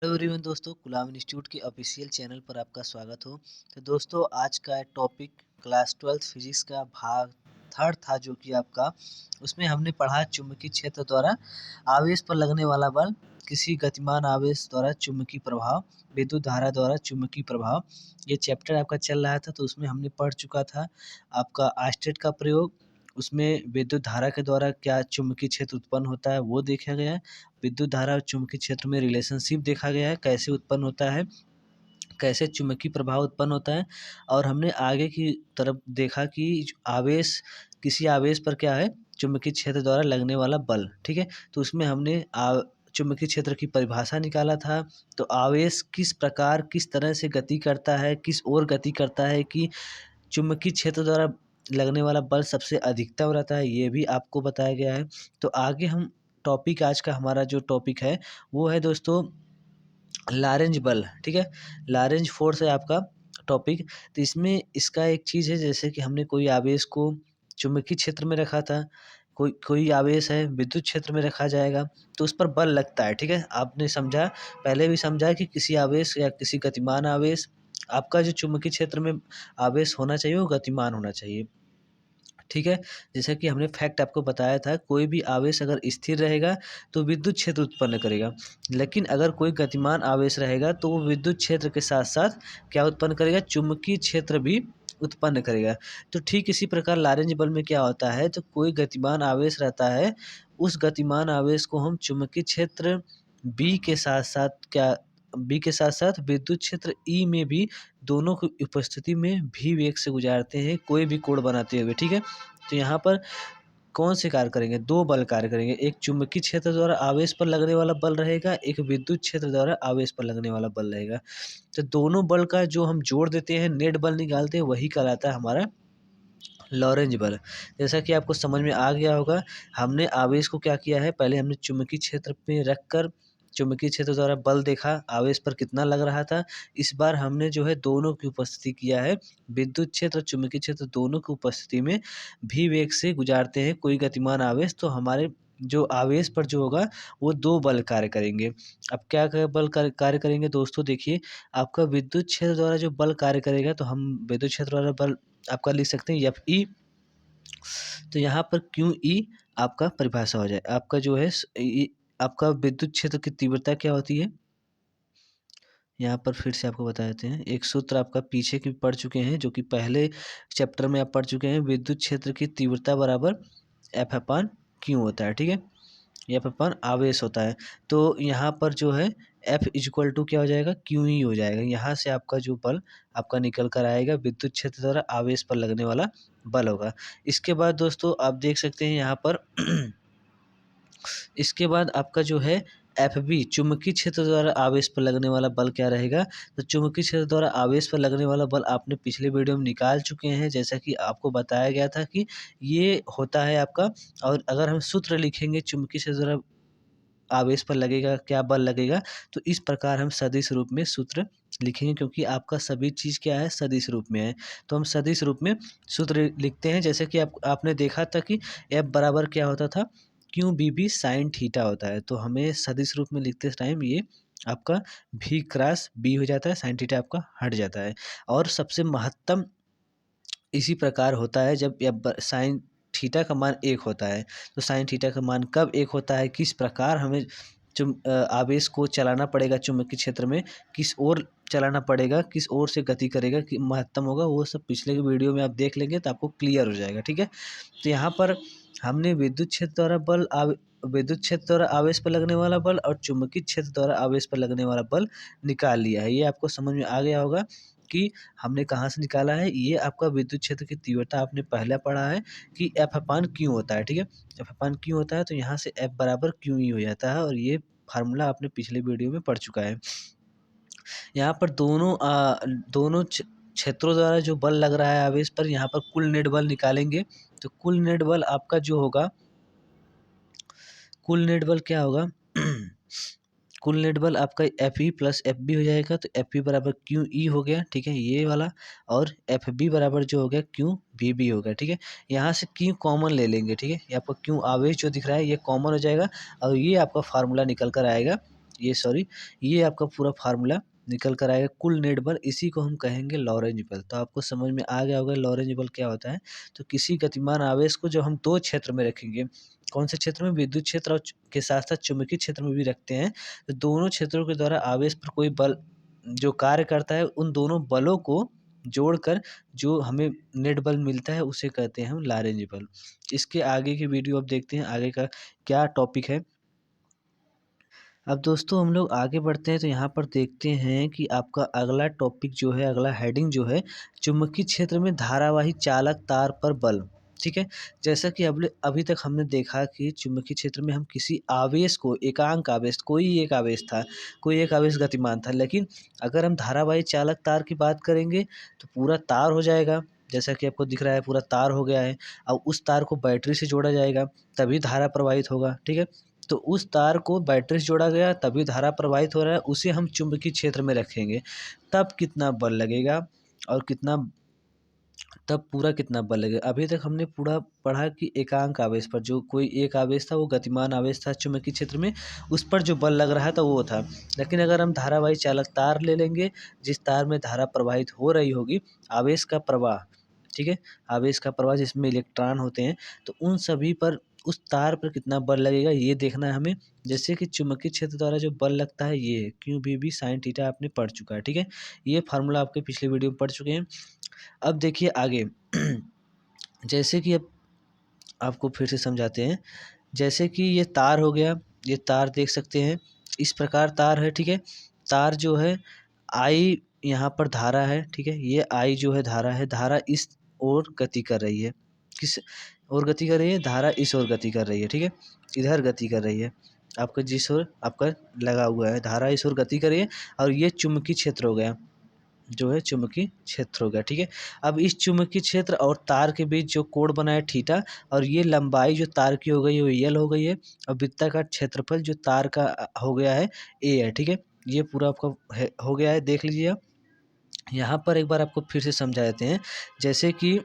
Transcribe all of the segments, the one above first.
Hello everyone दोस्तों, गुलाम institute के official channel पर आपका स्वागत हो। तो दोस्तों, आज का टॉपिक क्लास 12th फिजिक्स का भाग थर्ड था, जो कि आपका उसमें हमने पढ़ा चुंबकीय क्षेत्र द्वारा आवेश पर लगने वाला बल, किसी गतिमान आवेश द्वारा चुंबकीय प्रभाव, विद्युत धारा द्वारा चुंबकीय प्रभाव। ये चैप्टर आपका चल रहा था, तो उसमें हमने पढ़ चुका था आपका आस्टेट का प्रयोग। उसमें विद्युत धारा के द्वारा क्या चुंबकीय क्षेत्र उत्पन्न होता है वो देखा गया है। विद्युत धारा और चुंबकीय क्षेत्र में रिलेशनशिप देखा गया है, कैसे उत्पन्न होता है, कैसे चुंबकीय प्रभाव उत्पन्न होता है। और हमने आगे की तरफ देखा कि आवेश, किसी आवेश पर क्या है, चुंबकीय क्षेत्र द्वारा लगने वाला बल। ठीक है, तो उसमें हमने चुंबकीय क्षेत्र की परिभाषा निकाला था। तो आवेश किस प्रकार, किस तरह से गति करता है, किस ओर गति करता है कि चुंबकीय क्षेत्र द्वारा लगने वाला बल सबसे अधिकतम रहता है, ये भी आपको बताया गया है। तो आगे हम टॉपिक, आज का हमारा जो टॉपिक है वो है दोस्तों लारेंज बल। ठीक है, लारेंज फोर्स है आपका टॉपिक। तो इसमें इसका एक चीज़ है, जैसे कि हमने कोई आवेश को चुंबकीय क्षेत्र में रखा था, कोई कोई आवेश है विद्युत क्षेत्र में रखा जाएगा, तो उस पर बल लगता है। ठीक है, आपने समझा, पहले भी समझा कि किसी आवेश या किसी गतिमान आवेश, आपका जो चुंबकीय क्षेत्र में आवेश होना चाहिए वो गतिमान होना चाहिए। ठीक है, जैसा कि हमने फैक्ट आपको बताया था, कोई भी आवेश अगर स्थिर रहेगा तो विद्युत क्षेत्र उत्पन्न करेगा, लेकिन अगर कोई गतिमान आवेश रहेगा तो वो विद्युत क्षेत्र के साथ साथ क्या उत्पन्न करेगा, चुंबकीय क्षेत्र भी उत्पन्न करेगा। तो ठीक इसी प्रकार लारेंज बल में क्या होता है, तो कोई गतिमान आवेश रहता है, उस गतिमान आवेश को हम चुंबकीय क्षेत्र बी के साथ साथ क्या, बी के साथ साथ विद्युत क्षेत्र ई में भी, दोनों की उपस्थिति में भी वेग से गुजारते हैं, कोई भी कोण बनाते हुए। ठीक है, तो यहाँ पर कौन से कार्य करेंगे, दो बल कार्य करेंगे। एक चुंबकीय क्षेत्र द्वारा आवेश पर लगने वाला बल रहेगा, एक विद्युत क्षेत्र द्वारा आवेश पर लगने वाला बल रहेगा। तो दोनों बल का जो हम जोड़ देते हैं, नेट बल निकालते हैं, वही कहलाता है हमारा लॉरेंज बल। जैसा कि आपको समझ में आ गया होगा, हमने आवेश को क्या किया है, पहले हमने चुंबकीय क्षेत्र में रखकर चुंबकीय क्षेत्र द्वारा बल देखा, आवेश पर कितना लग रहा था। इस बार हमने जो है दोनों की उपस्थिति किया है, विद्युत क्षेत्र और चुंबकीय क्षेत्र दोनों की उपस्थिति में भी वेग से गुजारते हैं कोई गतिमान आवेश, तो हमारे जो आवेश पर जो होगा वो दो बल कार्य करेंगे। अब क्या बल कार्य करेंगे दोस्तों, देखिए, आपका विद्युत क्षेत्र द्वारा जो बल कार्य करेगा, तो हम विद्युत क्षेत्र द्वारा बल आपका लिख सकते हैं एफ ई। तो यहाँ पर क्यू ई आपका परिभाषा हो जाए, आपका जो है आपका विद्युत क्षेत्र की तीव्रता क्या होती है, यहाँ पर फिर से आपको बता देते हैं। एक सूत्र आपका पीछे की पढ़ चुके हैं, जो कि पहले चैप्टर में आप पढ़ चुके हैं, विद्युत क्षेत्र की तीव्रता बराबर एफ अपान क्यू होता है। ठीक है, एफ अपान आवेश होता है। तो यहाँ पर जो है एफ इक्वल टू क्या हो जाएगा, क्यू ई हो जाएगा। यहाँ से आपका जो बल आपका निकल कर आएगा, विद्युत क्षेत्र द्वारा आवेश पर लगने वाला बल होगा। इसके बाद दोस्तों आप देख सकते हैं यहाँ पर इसके बाद आपका जो है एफ बी, चुंबकीय क्षेत्र द्वारा आवेश पर लगने वाला बल क्या रहेगा। तो चुंबकीय क्षेत्र द्वारा आवेश पर लगने वाला बल आपने पिछले वीडियो में निकाल चुके हैं, जैसा कि आपको बताया गया था कि ये होता है आपका। और अगर हम सूत्र लिखेंगे चुंबकीय क्षेत्र द्वारा आवेश पर लगेगा क्या बल लगेगा, तो इस प्रकार हम सदिश रूप में सूत्र लिखेंगे, क्योंकि आपका सभी चीज़ क्या है, सदिश रूप में है। तो हम सदिश रूप में सूत्र लिखते हैं, जैसे कि आपने देखा था कि एफ बराबर क्या होता था, q b b sine theta होता है। तो हमें सदिश रूप में लिखते टाइम ये आपका भी क्रॉस बी हो जाता है, साइन थीटा आपका हट जाता है। और सबसे महत्तम इसी प्रकार होता है जब साइन थीटा का मान एक होता है। तो साइन थीटा का मान कब एक होता है, किस प्रकार हमें आवेश को चलाना पड़ेगा चुंबकीय क्षेत्र में, किस ओर चलाना पड़ेगा, किस ओर से गति करेगा कि महत्तम होगा, वो सब पिछले के वीडियो में आप देख लेंगे तो आपको क्लियर हो जाएगा। ठीक है, तो यहाँ पर हमने विद्युत क्षेत्र द्वारा विद्युत क्षेत्र द्वारा आवेश पर लगने वाला बल और चुंबकीय क्षेत्र द्वारा आवेश पर लगने वाला बल निकाल लिया है। ये आपको समझ में आ गया होगा कि हमने कहाँ से निकाला है। ये आपका विद्युत क्षेत्र की तीव्रता आपने पहले पढ़ा है कि एफ अपान क्यू होता है। ठीक है, एफ अपान क्यू होता है, तो यहाँ से एफ बराबर क्यू ई हो जाता है, और ये फार्मूला आपने पिछले वीडियो में पढ़ चुका है। यहाँ पर दोनों क्षेत्रों द्वारा जो बल लग रहा है आवेश पर, यहाँ पर कुल नेट बल निकालेंगे। तो कुल नेट बल आपका जो होगा, कुल नेट बल क्या होगा कुल नेट बल आपका f e plus f b हो जाएगा। तो एफ ई बराबर क्यू ई हो गया, ठीक है, ये वाला। और एफ बी बराबर जो हो गया क्यू बी बी हो गया। ठीक है, यहाँ से क्यू कॉमन ले लेंगे। ठीक है, ये आपका क्यू आवेश जो दिख रहा है ये कॉमन हो जाएगा, और ये आपका फार्मूला निकल कर आएगा ये आपका पूरा फार्मूला निकल कर आएगा कुल नेट बल, इसी को हम कहेंगे लॉरेंज बल। तो आपको समझ में आ गया होगा लॉरेंज बल क्या होता है। तो किसी गतिमान आवेश को जब हम 2 क्षेत्र में रखेंगे, कौन से क्षेत्र में? विद्युत क्षेत्र और के साथ-साथ चुंबकीय क्षेत्र में भी रखते हैं। तो दोनों क्षेत्रों के द्वारा आवेश पर कोई बल जो कार्य करता है, उन दोनों बलों को जोड़कर जो हमें नेट बल मिलता है उसे कहते हैं हम लॉरेंज बल। इसके आगे की वीडियो अब देखते हैं आगे का क्या टॉपिक है। अब दोस्तों हम लोग आगे बढ़ते हैं तो यहाँ पर देखते हैं कि आपका अगला टॉपिक जो है, अगला हेडिंग जो है, चुंबकीय क्षेत्र में धारावाही चालक तार पर बल। ठीक है, जैसा कि अभी तक हमने देखा कि चुंबकीय क्षेत्र में हम किसी आवेश को, एकांक आवेश, कोई एक आवेश था, कोई एक आवेश गतिमान था, लेकिन अगर हम धारावाही चालक तार की बात करेंगे तो पूरा तार हो जाएगा। जैसा कि आपको दिख रहा है पूरा तार हो गया है। अब उस तार को बैटरी से जोड़ा जाएगा तभी धारा प्रवाहित होगा। ठीक है, तो उस तार को बैटरी से जोड़ा गया तभी धारा प्रवाहित हो रहा है, उसे हम चुंबकीय क्षेत्र में रखेंगे। तब कितना बल लगेगा और तब पूरा कितना बल लगेगा। अभी तक हमने पूरा पढ़ा कि एकांक आवेश पर जो कोई एक आवेश था, वो गतिमान आवेश था चुंबकीय क्षेत्र में, उस पर जो बल लग रहा था वो था। लेकिन अगर हम धारावाही चालक तार ले लेंगे, जिस तार में धारा प्रवाहित हो रही होगी, आवेश का प्रवाह, ठीक है, आवेश का प्रवाह जिसमें इलेक्ट्रॉन होते हैं, तो उन सभी पर, उस तार पर कितना बल लगेगा ये देखना है हमें। जैसे कि चुंबकीय क्षेत्र द्वारा जो बल लगता है ये है q b b sine theta, आपने पढ़ चुका है। ठीक है, ये फार्मूला आपके पिछले वीडियो में पढ़ चुके हैं। अब देखिए आगे जैसे कि अब आपको फिर से समझाते हैं। जैसे कि ये तार हो गया, ये तार देख सकते हैं, इस प्रकार तार है। ठीक है, तार जो है आई यहाँ पर धारा है। ठीक है, ये आई जो है धारा है, धारा इस ओर गति कर रही है। किस ओर गति कर रही है? धारा इस ओर गति कर रही है। ठीक है, इधर गति कर रही है, आपका जिस ओर आपका लगा हुआ है, धारा इस ओर गति कर रही है। और ये चुंबकीय क्षेत्र हो गया, जो है चुंबकीय क्षेत्र हो गया। ठीक है, अब इस चुंबकीय क्षेत्र और तार के बीच जो कोण बना है थीटा, और ये लंबाई जो तार की हो गई है वो एल हो गई है, और वृत्ताकार क्षेत्रफल जो तार का हो गया है ए है। ठीक है, ये पूरा आपका हो गया है, देख लीजिए आप। यहाँ पर एक बार आपको फिर से समझा देते हैं। जैसे कि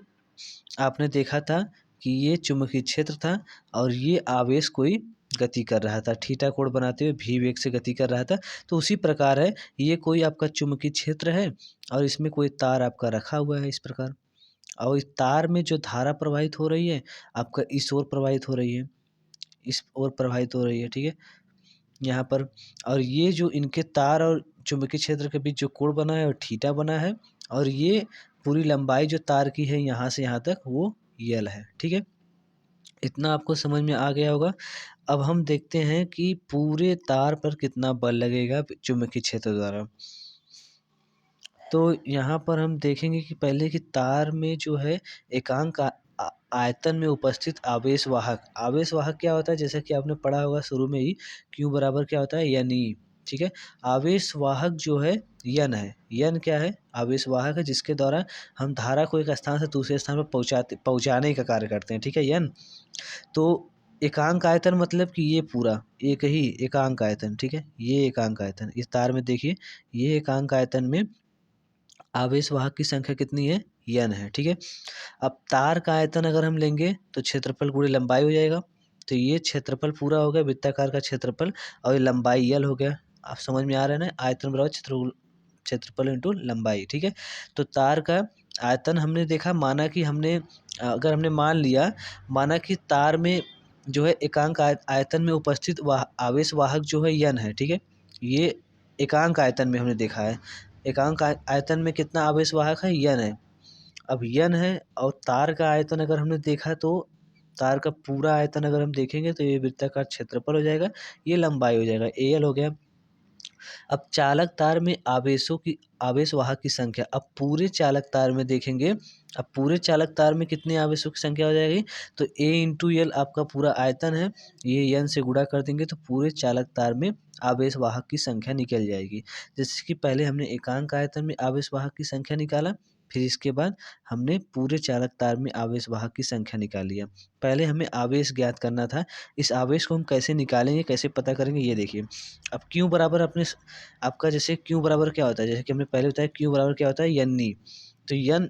आपने देखा था कि ये चुंबकीय क्षेत्र था और ये आवेश कोई गति कर रहा था, थीटा कोण बनाते हुए भी वेग से गति कर रहा था। तो उसी प्रकार है, ये कोई आपका चुंबकीय क्षेत्र है और इसमें कोई तार आपका रखा हुआ है इस प्रकार, और इस तार में जो धारा प्रवाहित हो रही है आपका इस ओर प्रवाहित हो रही है, इस ओर प्रवाहित हो रही है। ठीक है, यहाँ पर, और ये जो इनके तार और चुंबकीय क्षेत्र के बीच जो कोण बना है वो थीटा बना है, और ये पूरी लंबाई जो तार की है यहाँ से यहाँ तक वो यल है। ठीक है, इतना आपको समझ में आ गया होगा। अब हम देखते हैं कि पूरे तार पर कितना बल लगेगा चुंबकीय क्षेत्र द्वारा। तो यहाँ पर हम देखेंगे कि पहले कि तार में जो है एकांक आयतन में उपस्थित आवेश वाहक, आवेश वाहक क्या होता है? जैसा कि आपने पढ़ा होगा शुरू में ही, क्यू बराबर क्या होता है? N e. ठीक है, आवेश वाहक जो है यन है। यन क्या है? आवेश वाहक है जिसके द्वारा हम धारा को एक स्थान से दूसरे स्थान पर पहुँचाने का कार्य करते हैं। ठीक है, यन। तो एकांक आयतन मतलब कि ये पूरा एक ही एकांक आयतन। ठीक है, ये एकांक आयतन, इस तार में देखिए, ये एकांक आयतन में आवेश वाहक की संख्या कितनी है? यन है। ठीक है, अब तार का आयतन अगर हम लेंगे तो क्षेत्रफल गुणे लंबाई हो जाएगा। तो ये क्षेत्रफल पूरा हो गया, वृत्ताकार का क्षेत्रफल, और ये लंबाई यल हो गया। आप समझ में आ रहा है ना? आयतन बराबर क्षेत्रफल इंटू लंबाई। ठीक है, तो तार का आयतन हमने देखा, माना कि हमने, अगर हमने मान लिया, माना कि तार में जो है एकांक आयतन में उपस्थित आवेश वाहक जो है यन है। ठीक है, ये एकांक आयतन में हमने देखा है। एकांक आयतन में कितना आवेश वाहक है? यन है। अब यन है, और तार का आयतन अगर हमने देखा तो तार का पूरा आयतन अगर हम देखेंगे तो ये वृत्ताकार क्षेत्रफल हो जाएगा, ये लंबाई हो जाएगा, एल हो गया। अब चालक तार में आवेशों की, आवेश वाहक की संख्या, अब पूरे चालक तार में देखेंगे, अब पूरे चालक तार में कितने आवेशों की संख्या हो जाएगी? तो ए इंटू एल आपका पूरा आयतन है, ये एन से गुणा कर देंगे तो पूरे चालक तार में आवेश वाहक की संख्या निकल जाएगी। जैसे कि पहले हमने एकांक आयतन में आवेश वाहक की संख्या निकाला, फिर इसके बाद हमने पूरे चालक तार में आवेश वाहक की संख्या निकाली है। पहले हमें आवेश ज्ञात करना था, इस आवेश को हम कैसे निकालेंगे, कैसे पता करेंगे, ये देखिए। अब क्यू बराबर अपने आपका, जैसे क्यू बराबर क्या होता है? जैसे कि हमने पहले बताया क्यू बराबर क्या होता है? यन ई। तो यन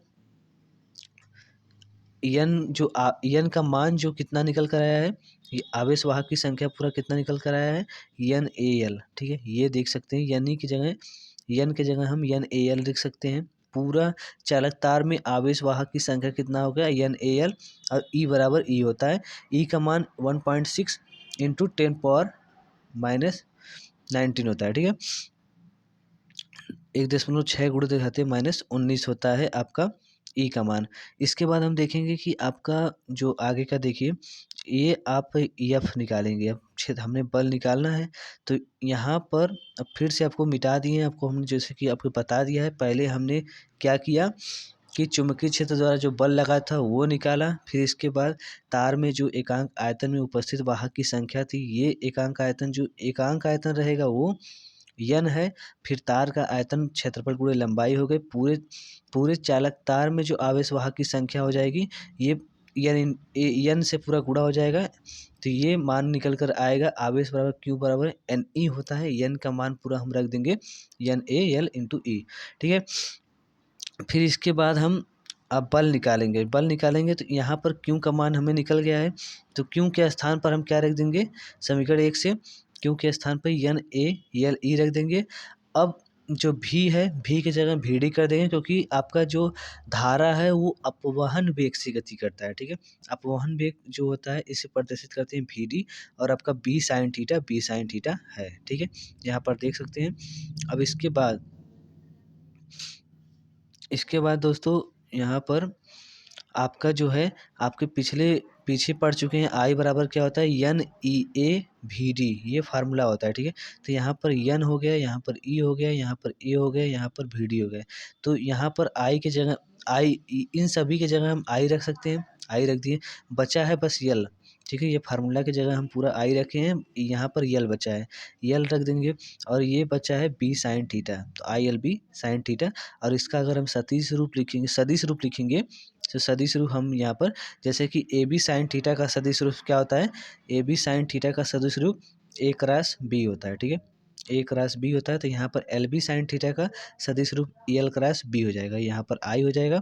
यन का मान जो कितना निकल कर आया है, ये आवेश वाहक की संख्या पूरा कितना निकल कर आया है, यन ए एल। ठीक है, ये देख सकते हैं यन की जगह, यन की जगह हम यन ए एल लिख सकते हैं। पूरा चालक तार में आवेश वाहक की संख्या कितना हो गया, यन ए एल, और ई बराबर ई होता है। ई का मान 1.6 इंटू 10⁻⁻19 होता है। ठीक है, 1.6 गुणे दिखाते -19 होता है आपका ई का मान। इसके बाद हम देखेंगे कि आपका जो आगे का देखिए, ये आप एफ निकालेंगे। अब क्षेत्र हमने बल निकालना है, तो यहाँ पर अब फिर से आपको मिटा दिए, आपको हमने जैसे कि आपको बता दिया है। पहले हमने क्या किया कि चुंबकीय क्षेत्र द्वारा जो बल लगा था वो निकाला, फिर इसके बाद तार में जो एकांक आयतन में उपस्थित वाहक की संख्या थी, ये एकांक आयतन, जो एकांक आयतन रहेगा वो यन है। फिर तार का आयतन क्षेत्रफल गुणे लंबाई हो गई। पूरे पूरे चालक तार में जो आवेश वाहक की संख्या हो जाएगी, ये यन से पूरा गुणा हो जाएगा, तो ये मान निकल कर आएगा आवेश बराबर क्यू बराबर एन ई होता है। यन का मान पूरा हम रख देंगे यन ए एल इंटू ई। ठीक है, फिर इसके बाद हम अब बल निकालेंगे तो यहाँ पर क्यू का मान हमें निकल गया है, तो क्यू के स्थान पर हम क्या रख देंगे, समीकरण 1 से क्यू के स्थान पर यन ए एल ई रख देंगे। अब जो भी है, भी की जगह भी डी कर देंगे, क्योंकि आपका जो धारा है वो अपवहन वेग से गति करता है। ठीक है, अपवहन वेग जो होता है इसे प्रदर्शित करते हैं भी डी, और आपका बी साइन थीटा है। ठीक है, यहाँ पर देख सकते हैं। अब इसके बाद दोस्तों यहाँ पर आपका जो है, आपके पीछे पढ़ चुके हैं आई बराबर क्या होता है, यन ई ए भी डी, ये फार्मूला होता है। ठीक है, तो यहाँ पर यन हो गया, यहाँ पर ई हो गया, यहाँ पर ए हो गया, यहाँ पर भी डी हो गया। तो यहाँ पर आई की जगह इन सभी की जगह हम आई रख सकते हैं, आई रख दिए। बचा है बस यल। ठीक है, ये फार्मूला की जगह हम पूरा आई रखे हैं, यहाँ पर यल बचा है, यल रख देंगे। और ये बचा है बी साइन थीटा, तो I l b sine theta. और इसका अगर हम सदिश रूप लिखेंगे तो सदिश रूप हम यहाँ पर, जैसे कि ए बी साइन थीटा का सदिश रूप क्या होता है, ए बी साइन थीटा का सदिश रूप ए क्रॉस बी होता है। ठीक है, ए क्रॉस बी होता है, तो यहाँ पर एल बी साइन थीटा का सदिश रूप एल क्रॉस बी हो जाएगा, यहाँ पर आई हो जाएगा।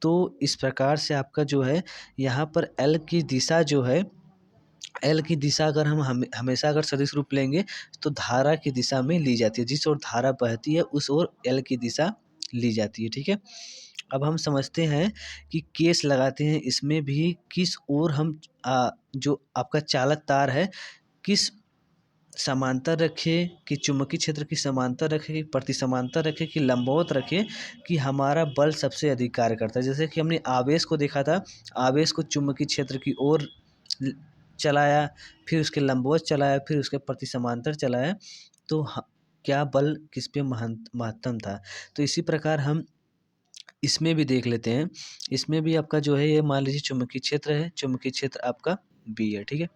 तो इस प्रकार से आपका जो है, यहाँ पर एल की दिशा जो है, एल की दिशा अगर हम हमेशा अगर सदिश रूप लेंगे तो धारा की दिशा में ली जाती है, जिस ओर धारा बहती है उस ओर एल की दिशा ली जाती है। ठीक है, अब हम समझते हैं कि केस लगाते हैं, इसमें भी किस ओर हम जो आपका चालक तार है, किस समांतर रखें, कि चुंबकीय क्षेत्र की समांतर रखें, कि प्रति समांतर रखें, कि लंबवत रखें, कि हमारा बल सबसे अधिक कार्य करता है। जैसे कि हमने आवेश को देखा था, आवेश को चुंबकीय क्षेत्र की ओर चलाया, फिर उसके लंबवत चलाया, फिर उसके प्रति समांतर चलाया, तो क्या बल किस पे महत्तम था। तो इसी प्रकार हम इसमें भी देख लेते हैं। इसमें भी आपका जो है, ये मान लीजिए चुंबकीय क्षेत्र है, चुंबकीय क्षेत्र आपका बी है। ठीक है,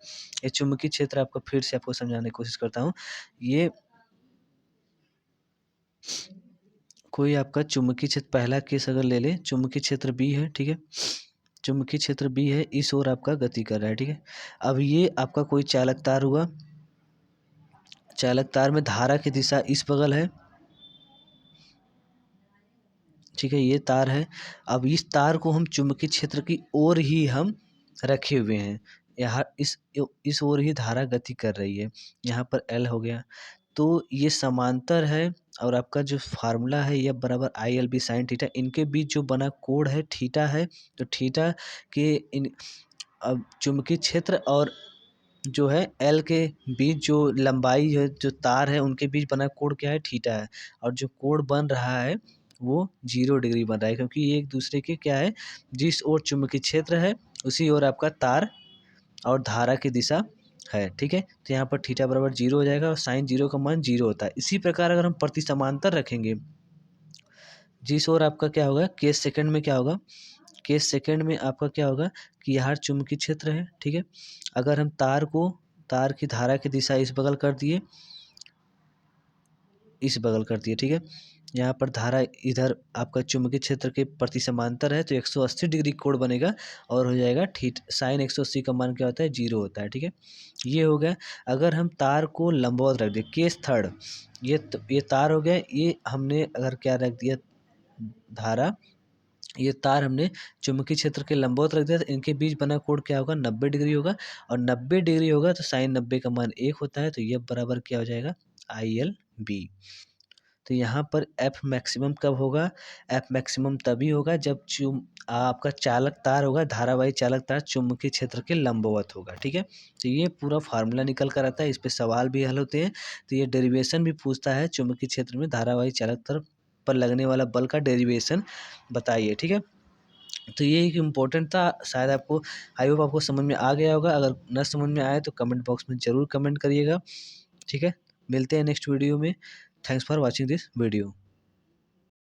ये चुंबकीय क्षेत्र आपको फिर से आपको समझाने की कोशिश करता हूँ। ये कोई आपका चुंबकीय क्षेत्र, पहला केस अगर ले लें, चुंबकीय क्षेत्र बी है। ठीक है, चुंबकीय क्षेत्र बी है, इस ओर आपका गति कर रहा है। ठीक है, अब ये आपका कोई चालक तार हुआ, चालक तार में धारा की दिशा इस बगल है। ठीक है, ये तार है। अब इस तार को हम चुंबकीय क्षेत्र की ओर ही हम रखे हुए हैं, यहाँ इस ओर ही धारा गति कर रही है। यहाँ पर एल हो गया, तो ये समांतर है। और आपका जो फार्मूला है, ये बराबर I l b sine theta, इनके बीच जो बना कोण है थीटा है। तो थीटा के अब चुंबकीय क्षेत्र और जो है एल के बीच जो लंबाई है, जो तार है, उनके बीच बना कोण क्या है, थीटा है। और जो कोण बन रहा है वो 0 डिग्री बन रहा है, क्योंकि ये एक दूसरे के क्या है, जिस ओर चुंबकीय क्षेत्र है उसी ओर आपका तार और धारा की दिशा है। ठीक है, तो यहाँ पर थीटा बराबर 0 हो जाएगा, और साइन 0 का मान 0 होता है। इसी प्रकार अगर हम प्रति समांतर रखेंगे, जिस ओर आपका क्या होगा, केस सेकंड में क्या होगा, केस सेकंड में आपका क्या होगा कि यहाँ चुंबकीय क्षेत्र है। ठीक है, अगर हम तार की धारा की दिशा इस बगल कर दिए, ठीक है, यहाँ पर धारा इधर आपका चुंबकीय क्षेत्र के प्रति समांतर है, तो 180 डिग्री कोण बनेगा, और हो जाएगा साइन 180 का मान क्या होता है, 0 होता है। ठीक है, ये हो गया। अगर हम तार को लंबवत रख दें, केस थर्ड, ये तार हो गया, ये हमने अगर क्या रख दिया, धारा ये तार हमने चुंबकीय क्षेत्र के लंबवत रख दिया, तो इनके बीच बना कोण क्या होगा, 90 डिग्री होगा। और 90 डिग्री होगा तो साइन 90 का मान 1 होता है, तो ये बराबर क्या हो जाएगा, ILB। तो यहाँ पर एफ मैक्सिमम कब होगा, एफ मैक्सिमम तभी होगा जब आपका चालक तार होगा, धारावाही चालक तार चुंबकीय क्षेत्र के लंबवत होगा। ठीक है, तो ये पूरा फार्मूला निकल कर आता है, इस पे सवाल भी हल होते हैं। तो ये डेरिवेशन भी पूछता है, चुंबकीय क्षेत्र में धारावाही चालक तार पर लगने वाला बल का डेरिवेशन बताइए। ठीक है, तो ये एक इम्पोर्टेंट था, शायद आपको, आई होप आपको समझ में आ गया होगा। अगर न समझ में आए तो कमेंट बॉक्स में ज़रूर कमेंट करिएगा। ठीक है, मिलते हैं नेक्स्ट वीडियो में। Thanks for watching this video.